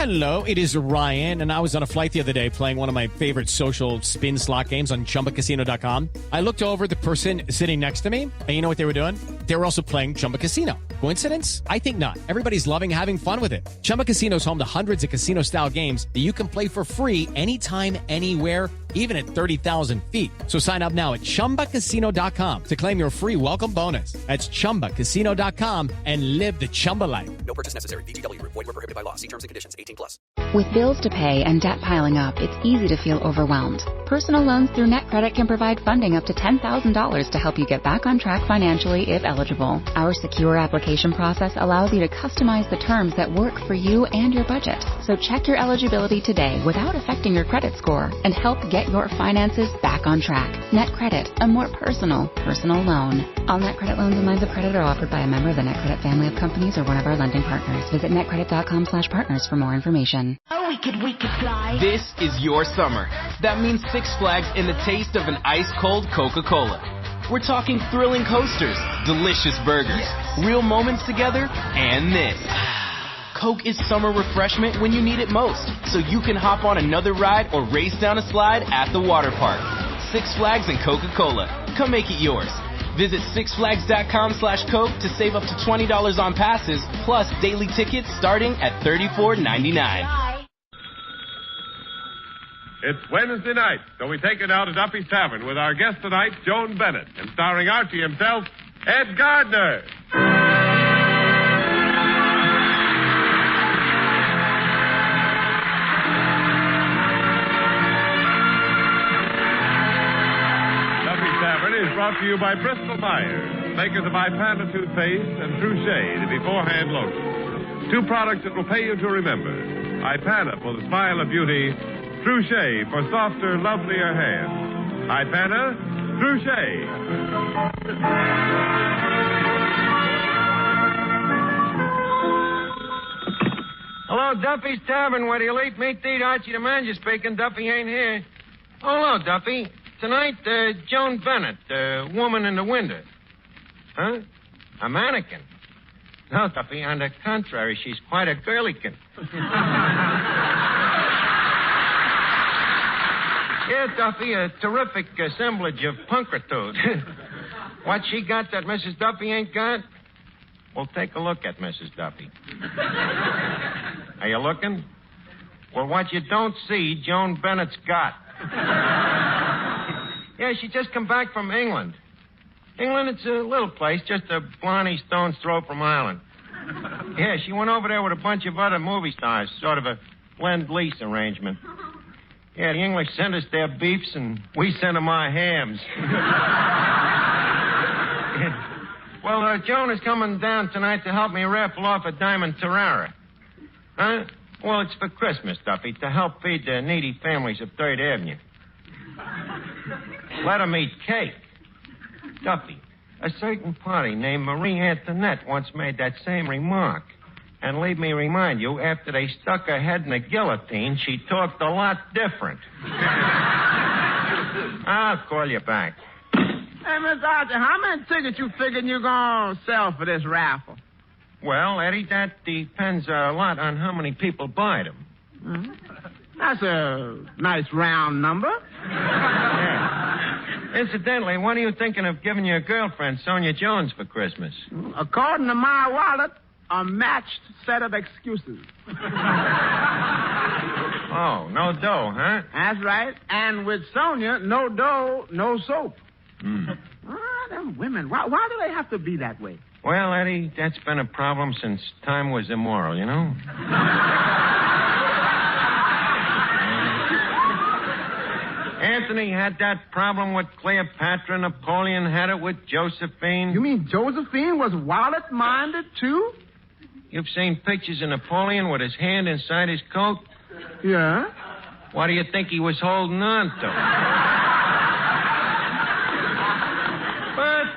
Hello, it is Ryan, and I was on a flight the other day playing one of my favorite social spin slot games on ChumbaCasino.com. I looked over at the person sitting next to me, and you know what they were doing? They were also playing Chumba Casino. Coincidence? I think not. Everybody's loving having fun with it. Chumba Casino is home to hundreds of casino-style games that you can play for free anytime, anywhere, even at 30,000 feet. So sign up now at ChumbaCasino.com to claim your free welcome bonus. That's ChumbaCasino.com and live the Chumba life. No purchase necessary. VGW. Void where prohibited by law. See terms and conditions. 18+. With bills to pay and debt piling up, it's easy to feel overwhelmed. Personal loans through NetCredit can provide funding up to $10,000 to help you get back on track financially if eligible. Our secure application process allows you to customize the terms that work for you and your budget. So check your eligibility today without affecting your credit score and help get your finances back on track. NetCredit, a more personal loan. All NetCredit loans and lines of credit are offered by a member of the NetCredit family of companies or one of our lending partners. Visit netcredit.com/partners for more information. Oh, we could fly. This is your summer. That means Six Flags and the taste of an ice-cold Coca-Cola. We're talking thrilling coasters, delicious burgers, real moments together, and this. Coke is summer refreshment when you need it most, so you can hop on another ride or race down a slide at the water park. Six Flags and Coca-Cola. Come make it yours. Visit sixflags.com/Coke to save up to $20 on passes, plus daily tickets starting at $34.99. It's Wednesday night, so we take it out to Duffy's Tavern with our guest tonight, Joan Bennett, and starring Archie himself, Ed Gardner. Duffy's Tavern is brought to you by Bristol Myers, makers of Ipana toothpaste and Truchet, the beforehand lotion. Two products that will pay you to remember. Ipana for the smile of beauty, Truchet for softer, lovelier hands. Ipana, Truchet. Hello, Duffy's Tavern, where the elite meat to eat. Archie the manager speaking. Duffy ain't here. Oh, hello, Duffy. Tonight, Joan Bennett, woman in the window. Huh? A mannequin. No, Duffy, on the contrary, she's quite a girlykin. Yeah, Duffy, a terrific assemblage of punkertude. What she got that Mrs. Duffy ain't got? Well, take a look at Mrs. Duffy. Are you looking? Well, what you don't see, Joan Bennett's got. Yeah, she just come back from England. England, it's a little place, just a blarney stone's throw from Ireland. Yeah, she went over there with a bunch of other movie stars, sort of a lend-lease arrangement. Yeah, the English send us their beefs, and we send them our hams. Well, Joan is coming down tonight to help me raffle off a diamond Tarara. Huh? Well, it's for Christmas, Duffy, to help feed the needy families of 3rd Avenue. Let them eat cake. Duffy, a certain party named Marie Antoinette once made that same remark. And leave me remind you, after they stuck her head in a guillotine, she talked a lot different. I'll call you back. Hey, Miss Archie, how many tickets you figuring you're going to sell for this raffle? Well, Eddie, that depends a lot on how many people buy them. Mm-hmm. That's a nice round number. Yeah. Incidentally, what are you thinking of giving your girlfriend, Sonia Jones, for Christmas? According to my wallet, a matched set of excuses. Oh, no dough, huh? That's right. And with Sonia, no dough, no soap. Mm. Them women, why do they have to be that way? Well, Eddie, that's been a problem since time was immoral, you know? Anthony had that problem with Cleopatra. Napoleon had it with Josephine. You mean Josephine was wallet-minded, too? You've seen pictures of Napoleon with his hand inside his coat? Yeah. What do you think he was holding on to? But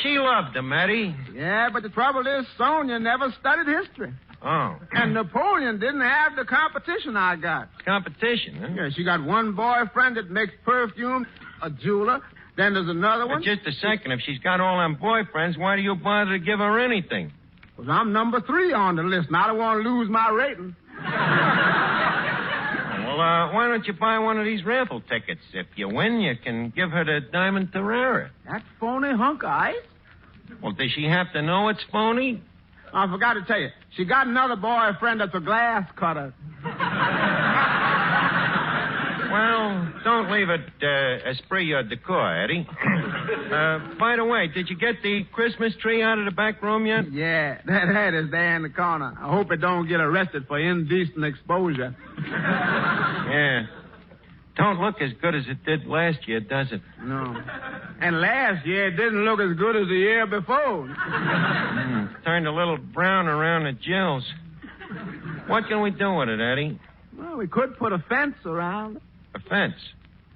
she loved him, Eddie. Yeah, but the trouble is Sonia never studied history. Oh. And Napoleon didn't have the competition I got. Competition, huh? Yeah, she got one boyfriend that makes perfume, a jeweler. Then there's another one. Just a second. If she's got all them boyfriends, why do you bother to give her anything? Because I'm number 3 on the list, and I don't want to lose my rating. Why don't you buy one of these raffle tickets? If you win, you can give her the diamond Terrera. That phony hunk of ice? Well, does she have to know it's phony? I forgot to tell you. She got another boyfriend that's a glass cutter. Well, don't leave it esprit or decor, Eddie. By the way, did you get the Christmas tree out of the back room yet? Yeah, that head is there in the corner. I hope it don't get arrested for indecent exposure. Yeah. Don't look as good as it did last year, does it? No. And last year, it didn't look as good as the year before. Turned a little brown around the gills. What can we do with it, Eddie? Well, we could put a fence around it. A fence?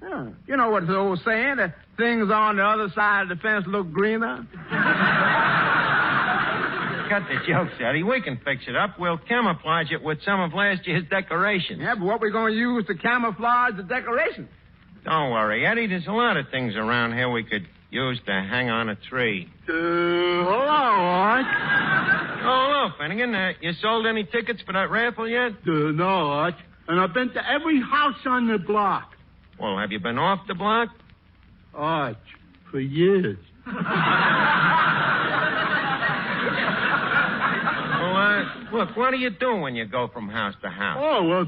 Yeah. You know what's the old saying? That things on the other side of the fence look greener. Cut the jokes, Eddie. We can fix it up. We'll camouflage it with some of last year's decorations. Yeah, but what we going to use to camouflage the decorations? Don't worry, Eddie. There's a lot of things around here we could use to hang on a tree. Hello, Art. Oh, hello, Finnegan. You sold any tickets for that raffle yet? No, Art. And I've been to every house on the block. Well, have you been off the block? Arch, for years. Look, what do you do when you go from house to house? Oh, well,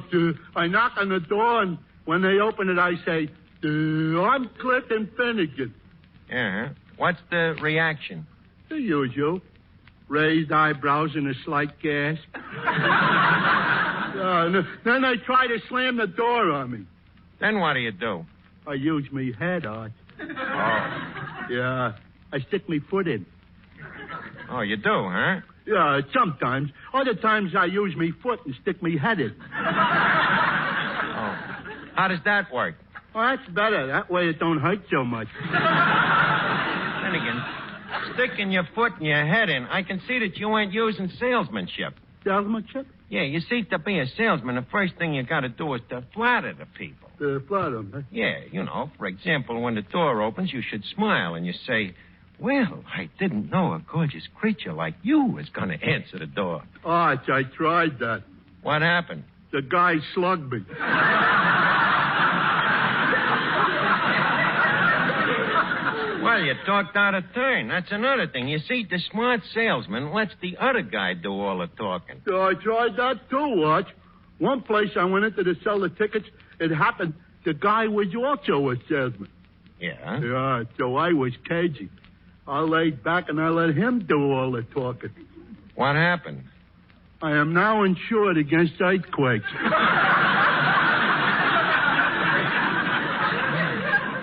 I knock on the door, and when they open it, I say, I'm Clifton Finnegan. Yeah. What's the reaction? The usual. Raised eyebrows and a slight gasp. Then they try to slam the door on me. Then what do you do? I use me head, Art. Oh. Yeah, I stick me foot in. Oh, you do, huh? Yeah, sometimes. Other times I use me foot and stick me head in. Oh. How does that work? Well, that's better. That way it don't hurt so much. Finnegan, sticking your foot and your head in, I can see that you ain't using salesmanship. Salesmanship? Yeah, you see, to be a salesman, the first thing you got to do is to flatter the people. Flatter them, huh? Yeah, you know, for example, when the door opens, you should smile and you say, well, I didn't know a gorgeous creature like you was going to answer the door. Arch, I tried that. What happened? The guy slugged me. Well, you talked out of turn. That's another thing. You see, the smart salesman lets the other guy do all the talking. So I tried that too, Arch. One place I went into to sell the tickets, it happened the guy was also a salesman. Yeah? Yeah, so I was cagey. I laid back and I let him do all the talking. What happened? I am now insured against earthquakes.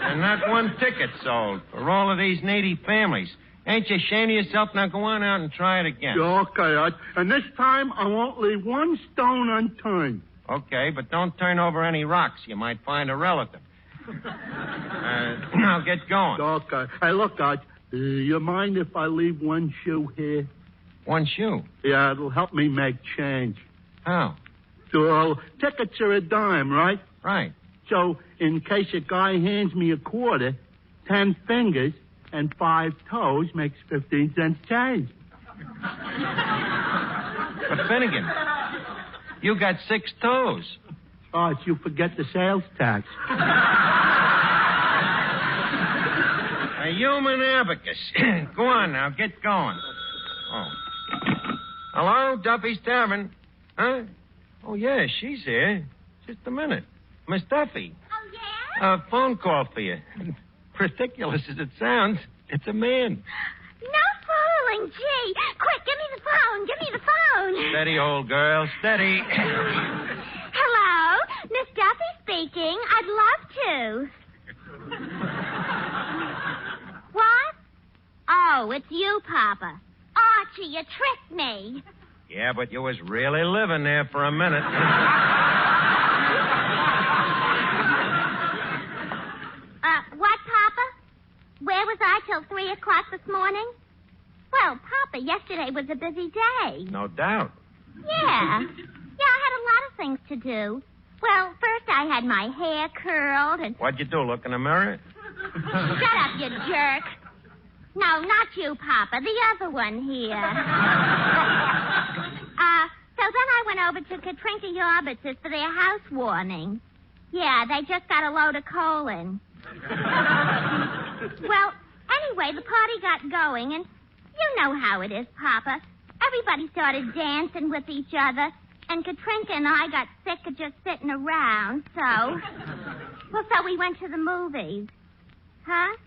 And not one ticket sold for all of these needy families. Ain't you ashamed of yourself? Now go on out and try it again. Okay, Art. And this time I won't leave one stone unturned. Okay, but don't turn over any rocks. You might find a relative. Now get going. Okay. Hey, look, Art. You mind if I leave one shoe here? One shoe? Yeah, it'll help me make change. How? So, tickets are a dime, right? Right. So, in case a guy hands me a quarter, 10 fingers and 5 toes makes 15 cents change. But Finnegan, you got 6 toes. Oh, you forget the sales tax. A human abacus. Go on now, get going. Oh. Hello, Duffy's Tavern. Huh? Oh, yeah, she's here. Just a minute. Miss Duffy. Oh, yeah? A phone call for you. Ridiculous as it sounds, it's a man. No fooling, gee. Quick, give me the phone. Give me the phone. Steady, old girl, steady. Hello, Miss Duffy speaking. I'd love to. What? Oh, it's you, Papa. Archie, you tricked me. Yeah, but you was really living there for a minute. What, Papa? Where was I till 3 o'clock this morning? Well, Papa, yesterday was a busy day. No doubt. Yeah. Yeah, I had a lot of things to do. Well, first I had my hair curled and... What'd you do, look in the mirror? Shut up, you jerk. No, not you, Papa. The other one here. So then I went over to Katrinka Yorbitz's for their housewarming. Yeah, they just got a load of coal in. Well, anyway, the party got going, and you know how it is, Papa. Everybody started dancing with each other, and Katrinka and I got sick of just sitting around, so... Well, so we went to the movies. Huh?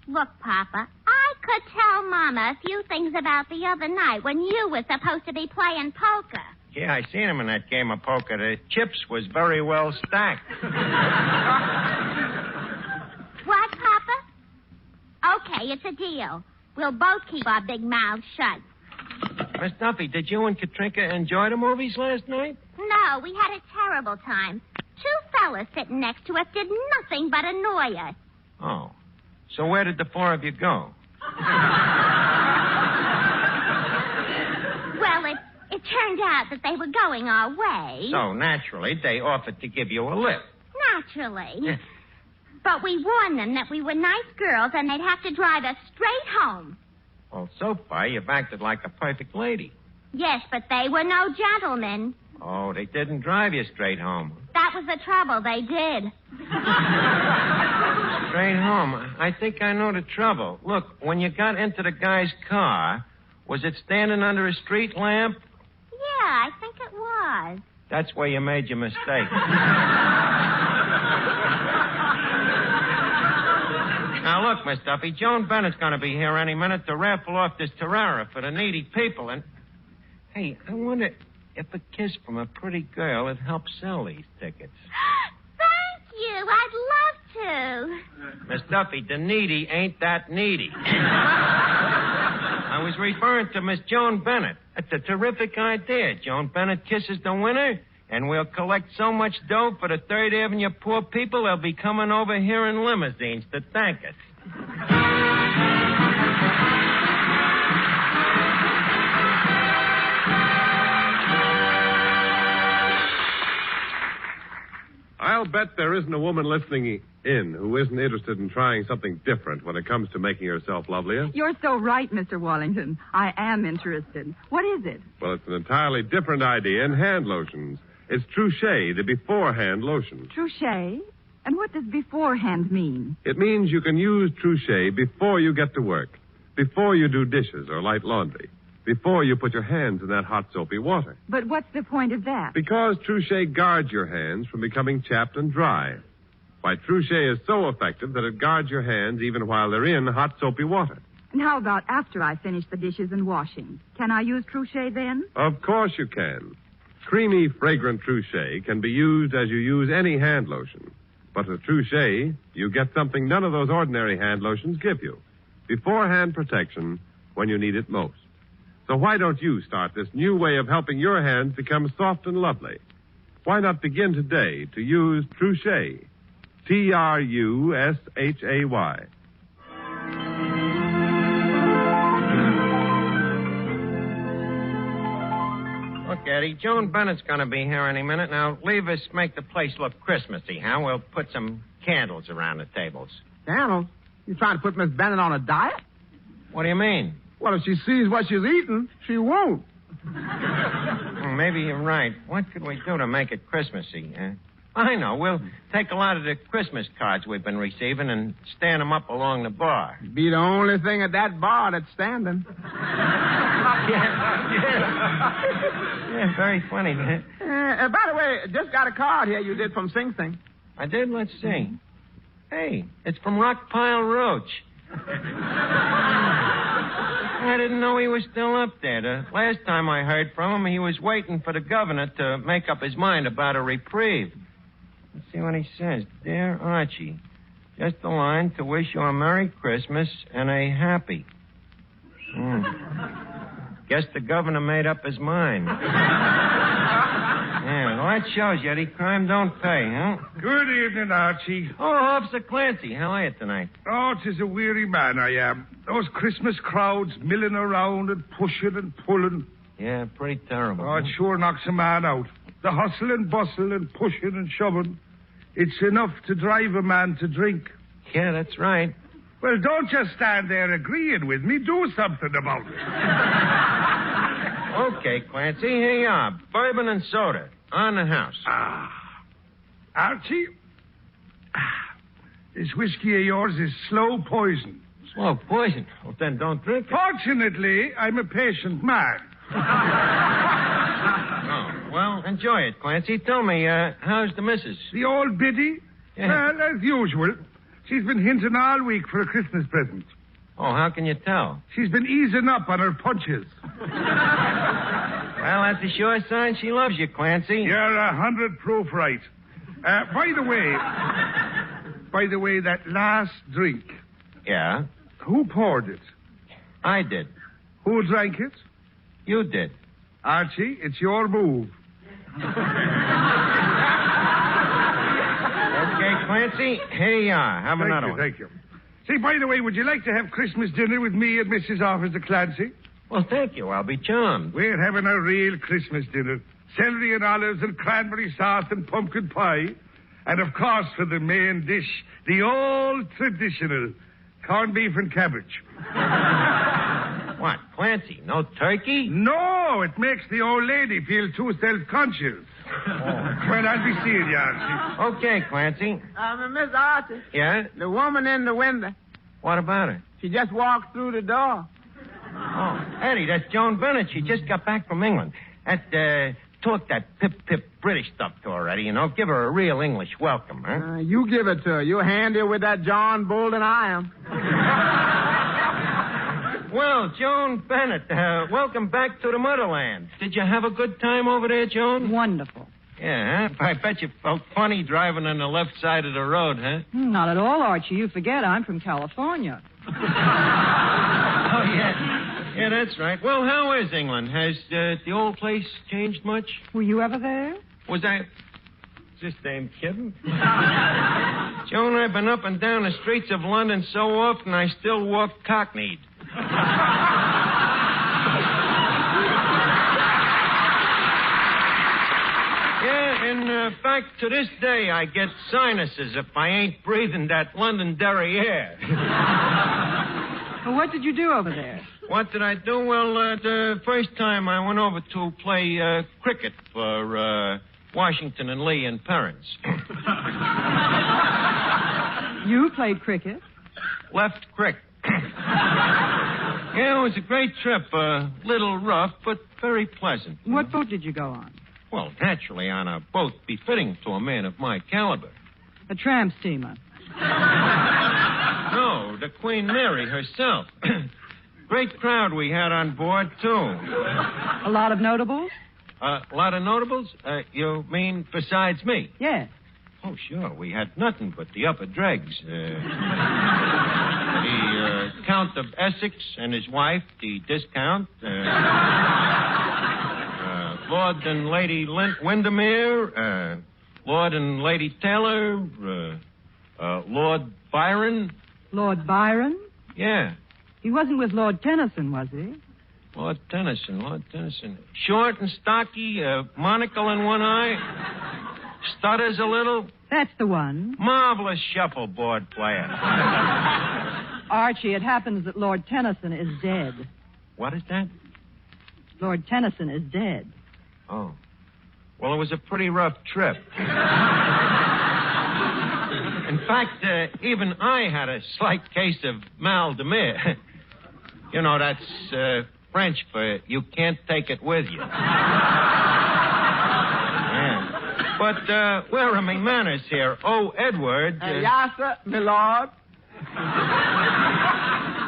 Look, Papa, I could tell Mama a few things about the other night when you were supposed to be playing poker. Yeah, I seen him in that game of poker. The chips was very well stacked. What, Papa? Okay, it's a deal. We'll both keep our big mouths shut. Miss Duffy, did you and Katrinka enjoy the movies last night? No, we had a terrible time. 2 fellas sitting next to us did nothing but annoy us. Oh. So where did the 4 of you go? Well, it turned out that they were going our way. So, naturally, they offered to give you a lift. Naturally. But we warned them that we were nice girls and they'd have to drive us straight home. Well, so far, you've acted like a perfect lady. Yes, but they were no gentlemen. Oh, they didn't drive you straight home. That was the trouble. They did. Straight home. I think I know the trouble. Look, when you got into the guy's car, was it standing under a street lamp? Yeah, I think it was. That's where you made your mistake. Now, look, Miss Duffy, Joan Bennett's going to be here any minute to raffle off this Terrara for the needy people. And, hey, I wonder if a kiss from a pretty girl would help sell these tickets. Thank you. I'd love to. Miss Duffy, the needy ain't that needy. I was referring to Miss Joan Bennett. That's a terrific idea. Joan Bennett kisses the winner, and we'll collect so much dough for the 3rd Avenue poor people, they'll be coming over here in limousines to thank us. I'll bet there isn't a woman listening in who isn't interested in trying something different when it comes to making herself lovelier. You're so right, Mr. Wallington. I am interested. What is it? Well, it's an entirely different idea in hand lotions. It's Trouchet, the beforehand lotion. Trouchet? And what does beforehand mean? It means you can use Trouchet before you get to work, before you do dishes or light laundry, before you put your hands in that hot soapy water. But what's the point of that? Because Trouchet guards your hands from becoming chapped and dry. Why, Trouchet is so effective that it guards your hands even while they're in hot soapy water. And how about after I finish the dishes and washing? Can I use Trouchet then? Of course you can. Creamy, fragrant Trouchet can be used as you use any hand lotion. But with Trouchet, you get something none of those ordinary hand lotions give you. Beforehand protection when you need it most. So why don't you start this new way of helping your hands become soft and lovely? Why not begin today to use Trouchet? T-R-U-S-H-A-Y. Look, Eddie, Joan Bennett's going to be here any minute. Now, leave us make the place look Christmassy, huh? We'll put some candles around the tables. Candles? You trying to put Miss Bennett on a diet? What do you mean? Well, if she sees what she's eating, she won't. Well, maybe you're right. What could we do to make it Christmassy? I know. We'll take a lot of the Christmas cards we've been receiving and stand them up along the bar. Be the only thing at that bar that's standing. Yeah, very funny. By the way, just got a card here you did from Sing Sing. I did? Let's see. Hey, it's from Rockpile Roach. I didn't know he was still up there. The last time I heard from him, he was waiting for the governor to make up his mind about a reprieve. Let's see what he says. Dear Archie, just a line to wish you a Merry Christmas and a happy. Guess the governor made up his mind. Yeah, well, that shows you, Eddie. Crime don't pay, huh? Good evening, Archie. Oh, Officer Clancy, how are you tonight? Oh, 'tis a weary man I am. Those Christmas crowds milling around and pushing and pulling. Yeah, pretty terrible. Oh, it sure knocks a man out. The hustle and bustle and pushing and shoving. It's enough to drive a man to drink. Yeah, that's right. Well, don't just stand there agreeing with me. Do something about it. Okay, Clancy, here you are. Bourbon and soda. On the house. Archie, this whiskey of yours is slow poison. Slow poison? Well, then don't drink it. Fortunately, I'm a patient man. Oh, well, enjoy it, Clancy. Tell me, how's the missus? The old biddy? Yeah. Well, as usual. She's been hinting all week for a Christmas present. Oh, how can you tell? She's been easing up on her punches. Well, that's a sure sign she loves you, Clancy. You're 100 proof right. By the way, that last drink. Yeah? Who poured it? I did. Who drank it? You did. Archie, it's your move. Okay, Clancy, here you are. Have another one. Thank you. Say, by the way, would you like to have Christmas dinner with me and Mrs. Officer Clancy? Well, thank you. I'll be charmed. We're having a real Christmas dinner. Celery and olives and cranberry sauce and pumpkin pie. And, of course, for the main dish, the old traditional corned beef and cabbage. What, Clancy, no turkey? No, it makes the old lady feel too self-conscious. Well, I'll be seeing you, Archie. Okay, Clancy. Miss Archie. Yeah? The woman in the window. What about her? She just walked through the door. Oh, Eddie, that's Joan Bennett. She just got back from England. Talk that pip-pip British stuff to her, Eddie, Give her a real English welcome, huh? You give it to her. You're handier with that John Bull than I am. Well, Joan Bennett, welcome back to the motherland. Did you have a good time over there, Joan? Wonderful. Yeah, huh? I bet you felt funny driving on the left side of the road, huh? Not at all, Archie. You forget I'm from California. Oh, yeah. Yeah, that's right. Well, how is England? Has the old place changed much? Were you ever there? Was I... This damn kidding? Joan, I've been up and down the streets of London so often I still walk cockneyed. Yeah, in fact, to this day, I get sinuses if I ain't breathing that Londonderry air. Well, what did you do over there? What did I do? Well, the first time I went over to play cricket for Washington and Lee and Perrins. You played cricket? Left crick. Yeah, it was a great trip. A little rough, but very pleasant. What boat did you go on? Well, naturally, on a boat befitting to a man of my caliber. A tramp steamer. No, the Queen Mary herself. Great crowd we had on board, too. A lot of notables? A lot of notables? You mean besides me? Yes. Oh, sure. We had nothing but the upper dregs. The Count of Essex and his wife, the Discount. Lord and Lady Windermere. Lord and Lady Taylor. Lord Byron. Lord Byron? Yeah. He wasn't with Lord Tennyson, was he? Lord Tennyson. Short and stocky, monocle in one eye. Stutters a little. That's the one. Marvelous shuffleboard player. Archie, it happens that Lord Tennyson is dead. What is that? Lord Tennyson is dead. Oh. Well, it was a pretty rough trip. In fact, even I had a slight case of mal de mer. You know, that's French for you can't take it with you. Yeah. But where are my manners here? Oh, Edward. Yes, sir, my lord.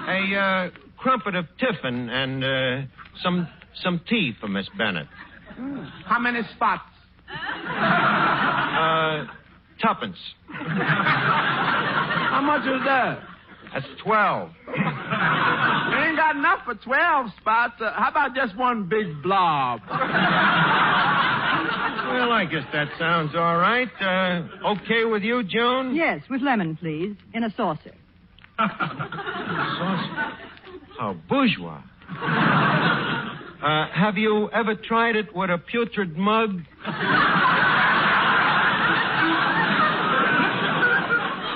A crumpet of tiffin and some tea for Miss Bennett. How many spots? Tuppence. How much is that? That's 12. You ain't got enough for 12 spots. How about just one big blob? Well, I guess that sounds all right. Okay with you, Joan? Yes, with lemon, please, in a saucer. Saucer? How bourgeois. Have you ever tried it with a putrid mug?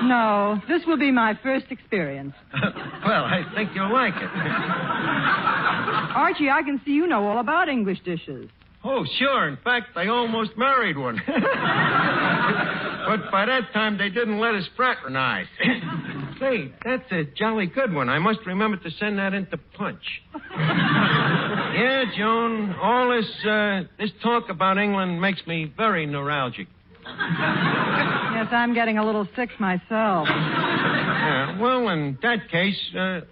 No, this will be my first experience. Well, I think you'll like it. Archie, I can see you know all about English dishes. Oh, sure. In fact, I almost married one. But by that time, they didn't let us fraternize. Say, that's a jolly good one. I must remember to send that into Punch. Yeah, Joan, all this talk about England makes me very neuralgic. Yes, I'm getting a little sick myself. Well, in that case,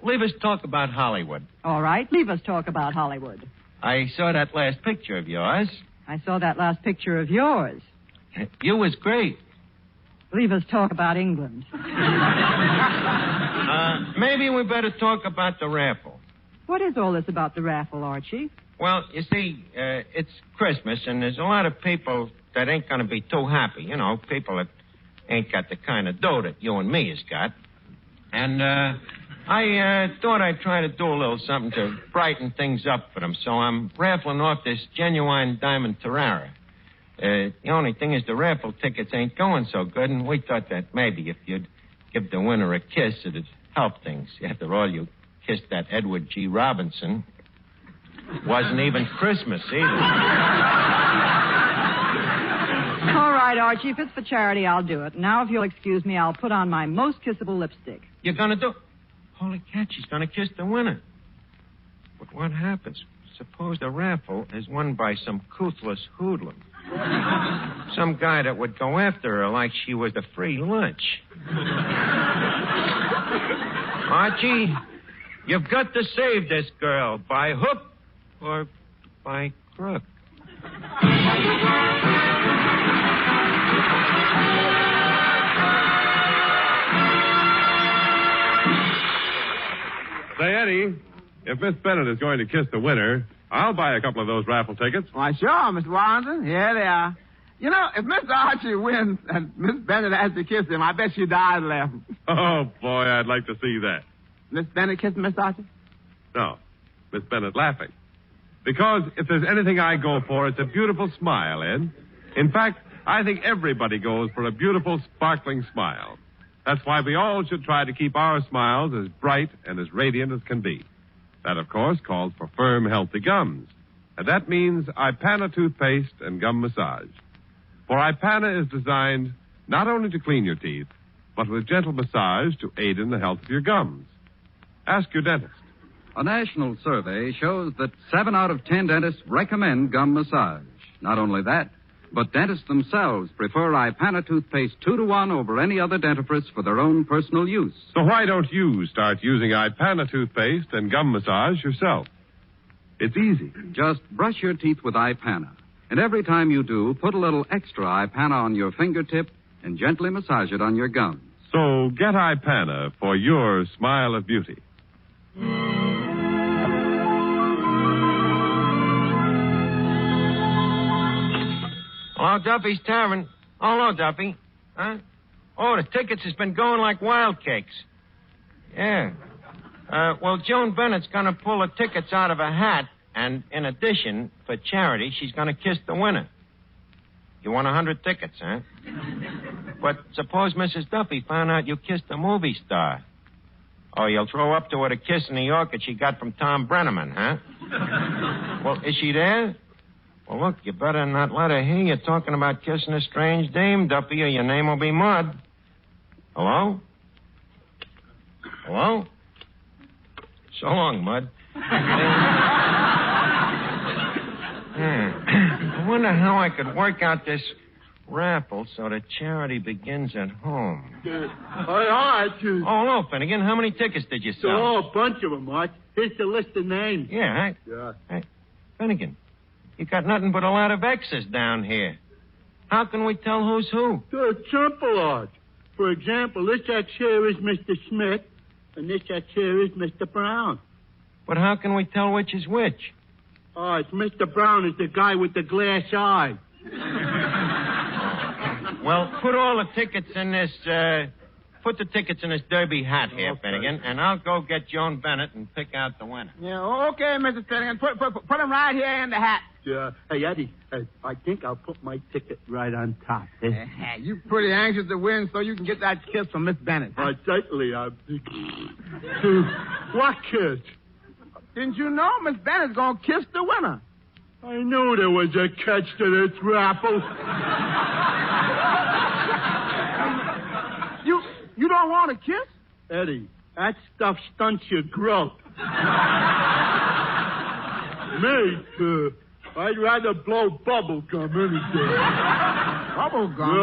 leave us talk about Hollywood. All right, leave us talk about Hollywood. I saw that last picture of yours. I saw that last picture of yours. You was great. Leave us talk about England. Maybe we better talk about the raffle. What is all this about the raffle, Archie? Well, you see, it's Christmas, and there's a lot of people that ain't going to be too happy. You know, people that ain't got the kind of dough that you and me has got. And I thought I'd try to do a little something to brighten things up for them. So I'm raffling off this genuine diamond Tarara. The only thing is the raffle tickets ain't going so good, and we thought that maybe if you'd give the winner a kiss, it'd help things. After all, you kissed that Edward G. Robinson. Wasn't even Christmas either. All right, Archie, if it's for charity, I'll do it. Now, if you'll excuse me, I'll put on my most kissable lipstick. You're going to do... Holy cat, she's going to kiss the winner. But what happens? Suppose the raffle is won by some couthless hoodlum. Some guy that would go after her like she was a free lunch. Archie, you've got to save this girl by hook or by crook. Say, Eddie, if Miss Bennett is going to kiss the winner, I'll buy a couple of those raffle tickets. Why, sure, Mr. Warrington. Here they are. You know, if Mr. Archie wins and Miss Bennett has to kiss him, I bet she dies laughing. Oh, boy, I'd like to see that. Miss Bennett kissing Mr. Archie? No, Miss Bennett laughing. Because if there's anything I go for, it's a beautiful smile, Ed. In fact, I think everybody goes for a beautiful, sparkling smile. That's why we all should try to keep our smiles as bright and as radiant as can be. That, of course, calls for firm, healthy gums. And that means Ipana toothpaste and gum massage. For Ipana is designed not only to clean your teeth, but with gentle massage to aid in the health of your gums. Ask your dentist. A national survey shows that 7 out of 10 dentists recommend gum massage. Not only that, but dentists themselves prefer Ipana toothpaste 2-to-1 over any other dentifrice for their own personal use. So why don't you start using Ipana toothpaste and gum massage yourself? It's easy. Just brush your teeth with Ipana. And every time you do, put a little extra Ipana on your fingertip and gently massage it on your gums. So get Ipana for your smile of beauty. Hello, Duffy's Tavern. Oh, hello, Duffy. Huh? Oh, the tickets has been going like wild cakes. Yeah. Well, Joan Bennett's going to pull the tickets out of a hat, and in addition, for charity, she's going to kiss the winner. You want 100 tickets, huh? But suppose Mrs. Duffy found out you kissed a movie star. Oh, you'll throw up to her the kiss in New York that she got from Tom Brenneman, huh? Well, is she there? Well, look, you better not let her hear you talking about kissing a strange dame, Duffy, or your name will be Mud. Hello? Hello? So long, Mud. I wonder how I could work out this raffle so that charity begins at home. All right. Oh, hello, Finnegan. How many tickets did you sell? Oh, a bunch of them, Art. Here's the list of names. Yeah. Hey, Finnegan, you got nothing but a lot of X's down here. How can we tell who's who? It's simple, Art. For example, this X here is Mr. Smith, and this X here is Mr. Brown. But how can we tell which is which? Oh, it's Mr. Brown is the guy with the glass eye. Well, put all the tickets in this, put the tickets in this derby hat here, okay, Finnegan, and I'll go get Joan Bennett and pick out the winner. Yeah, okay, Mr. Finnegan. Put him right here in the hat. Yeah. Hey, Eddie, I think I'll put my ticket right on top. You pretty anxious to win so you can get that kiss from Miss Bennett. Certainly. What kiss? Didn't you know Miss Bennett's going to kiss the winner? I knew there was a catch to this raffle. You don't want a kiss? Eddie, that stuff stunts your growth. Me, I'd rather blow bubble gum any day. Bubble gum?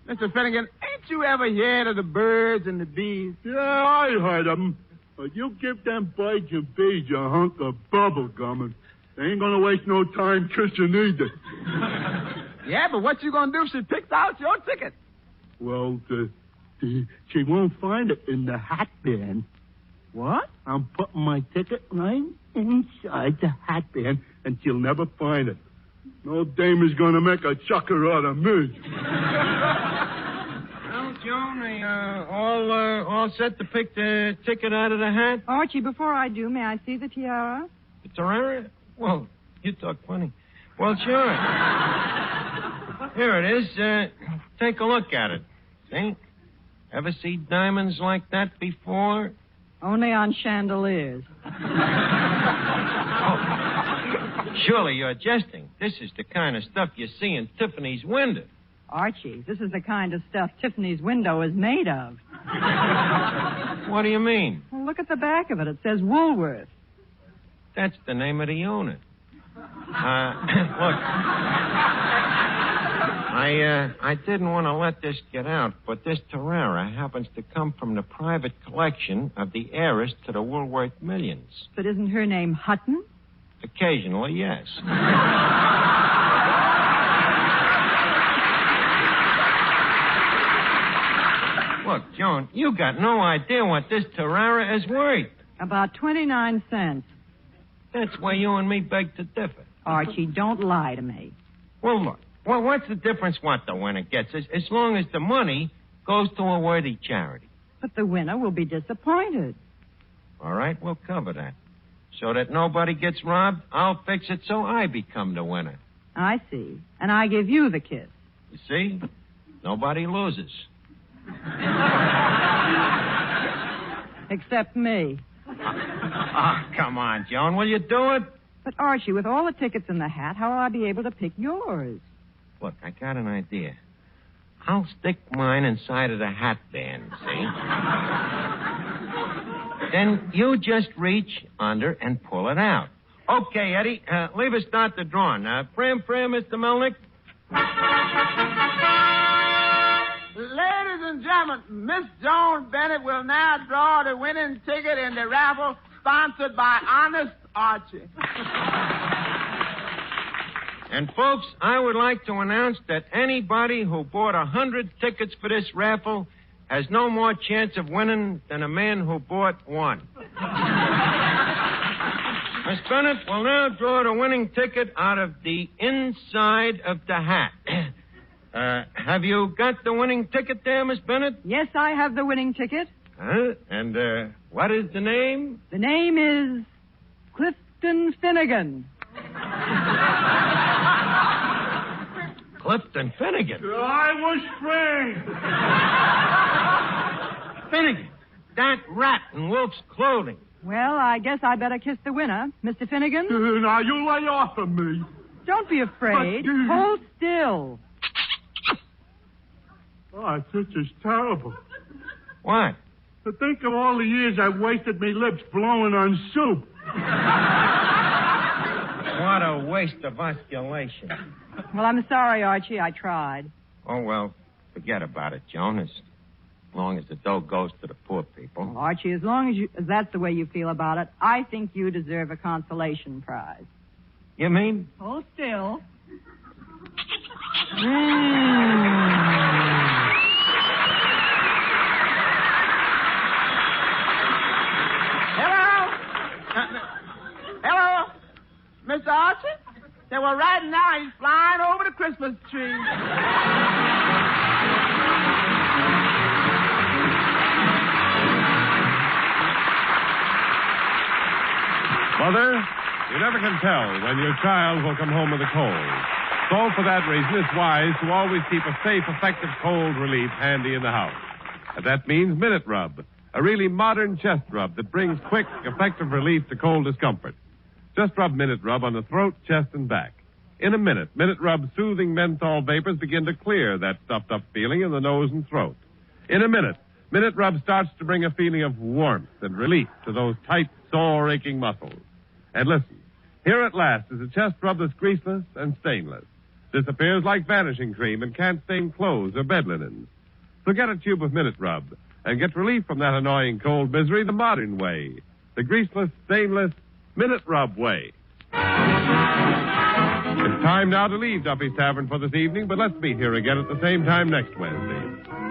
Yeah. Mr. Finnegan, ain't you ever heard of the birds and the bees? Yeah, I heard them. But you give them birds and bees a hunk of bubble gum, and they ain't gonna waste no time kissing either. Yeah, but what you gonna do if she picks out your ticket? Well, she won't find it in the hat band. What? I'm putting my ticket right inside the hat band, and she'll never find it. No dame is going to make a chucker out of me. Well, Joan, they all set to pick the ticket out of the hat? Archie, before I do, may I see the tiara? The tiara? Well, you talk funny. Well, sure. Here it is. Take a look at it. See? Ever see diamonds like that before? Only on chandeliers. Surely you're jesting. This is the kind of stuff you see in Tiffany's window. Archie, this is the kind of stuff Tiffany's window is made of. What do you mean? Well, look at the back of it. It says Woolworth. That's the name of the owner. Look. I didn't want to let this get out, but this tiara happens to come from the private collection of the heiress to the Woolworth millions. But isn't her name Hutton? Occasionally, yes. Look, Joan, you got no idea what this tiara is worth. About 29 cents. That's where you and me beg to differ. Archie, don't lie to me. Well, look. Well, what's the difference what the winner gets, as long as the money goes to a worthy charity? But the winner will be disappointed. All right, we'll cover that. So that nobody gets robbed, I'll fix it so I become the winner. I see. And I give you the kiss. You see? Nobody loses. Except me. Oh, come on, Joan. Will you do it? But, Archie, with all the tickets in the hat, how will I be able to pick yours? Look, I got an idea. I'll stick mine inside of the hat band, see? Then you just reach under and pull it out. Okay, Eddie, leave us start the drawing. Prim, Mr. Melnick. Ladies and gentlemen, Miss Joan Bennett will now draw the winning ticket in the raffle sponsored by Honest Archie. And, folks, I would like to announce that anybody who bought 100 tickets for this raffle has no more chance of winning than a man who bought one. Miss Bennett will now draw the winning ticket out of the inside of the hat. Have you got the winning ticket there, Miss Bennett? Yes, I have the winning ticket. And what is the name? The name is Clifton Finnegan. Clifton Finnegan? I was framed. Finnegan, that rat in Wolf's clothing. Well, I guess I better kiss the winner. Mr. Finnegan? Now, you lay off of me. Don't be afraid. But, Hold still. Oh, this is terrible. What? To think of all the years I've wasted me lips blowing on soup. What a waste of osculation. Well, I'm sorry, Archie. I tried. Oh, well, forget about it, Joan. As long as the dough goes to the poor people. Well, Archie, as long as that's the way you feel about it, I think you deserve a consolation prize. You mean? Hold still. Hello? Mr. Archie? They were right now. He's flying over the Christmas tree. Mother, you never can tell when your child will come home with a cold. So, for that reason, it's wise to always keep a safe, effective cold relief handy in the house. And that means Minute Rub, a really modern chest rub that brings quick, effective relief to cold discomfort. Just rub Minute Rub on the throat, chest, and back. In a minute, Minute Rub's soothing menthol vapors begin to clear that stuffed-up feeling in the nose and throat. In a minute, Minute Rub starts to bring a feeling of warmth and relief to those tight, sore, aching muscles. And listen, here at last is a chest rub that's greaseless and stainless. Disappears like vanishing cream and can't stain clothes or bed linens. So get a tube of Minute Rub and get relief from that annoying cold misery the modern way. The greaseless, stainless Minute Rub way. It's time now to leave Duffy's Tavern for this evening, but let's meet here again at the same time next Wednesday.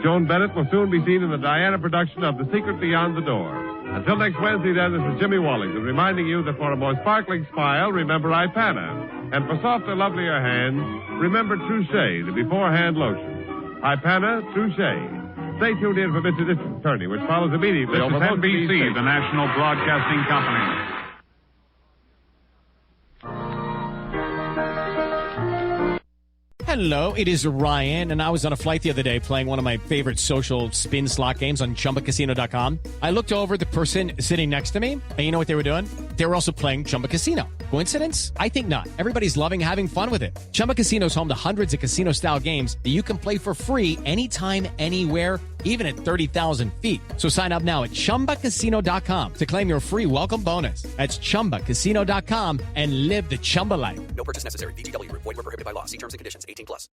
Joan Bennett will soon be seen in the Diana production of The Secret Beyond the Door. Until next Wednesday, then, this is Jimmy Wallington reminding you that for a more sparkling smile, remember Ipana. And for softer, lovelier hands, remember Touche, the beforehand lotion. Ipana, Touche. Stay tuned in for Mr. Distance Attorney, which follows immediately over NBC, the national broadcasting company. Hello, it is Ryan, and I was on a flight the other day playing one of my favorite social spin slot games on ChumbaCasino.com. I looked over at the person sitting next to me, and you know what they were doing? They were also playing Chumba Casino. Coincidence? I think not. Everybody's loving having fun with it. Chumba Casino is home to hundreds of casino-style games that you can play for free anytime, anywhere, even at 30,000 feet. So sign up now at ChumbaCasino.com to claim your free welcome bonus. That's ChumbaCasino.com and live the Chumba life. No purchase necessary. VGW. Void where prohibited by law. See terms and conditions. 18+.